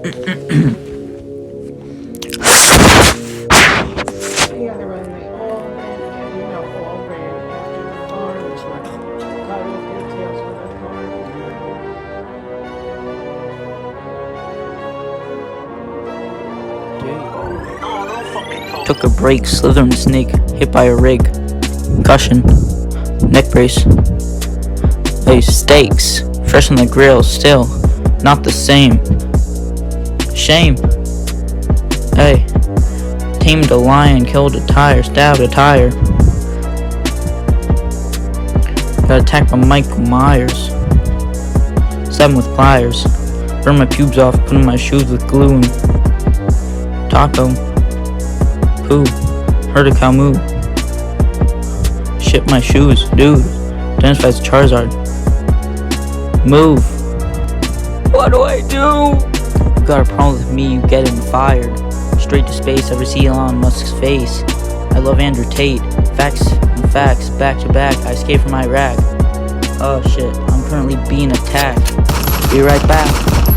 Took a break, slithering snake, hit by a rig. Concussion, neck brace. Hey, steaks, fresh on the grill, still not the same. Shame. Hey, tamed a lion, killed a tire, stabbed a tire. Got attacked by Michael Myers. Stabbed him with pliers. Burned my pubes off, put in my shoes with glue and taco. Poo. Heard a cow moo. Shit my shoes, dude. Identifies Charizard. Move. What do I do? You got a problem with me, you getting fired. Straight to space, ever see Elon Musk's face. I love Andrew Tate. Facts and facts, back to back. I escaped from Iraq. Oh shit, I'm currently being attacked. Be right back.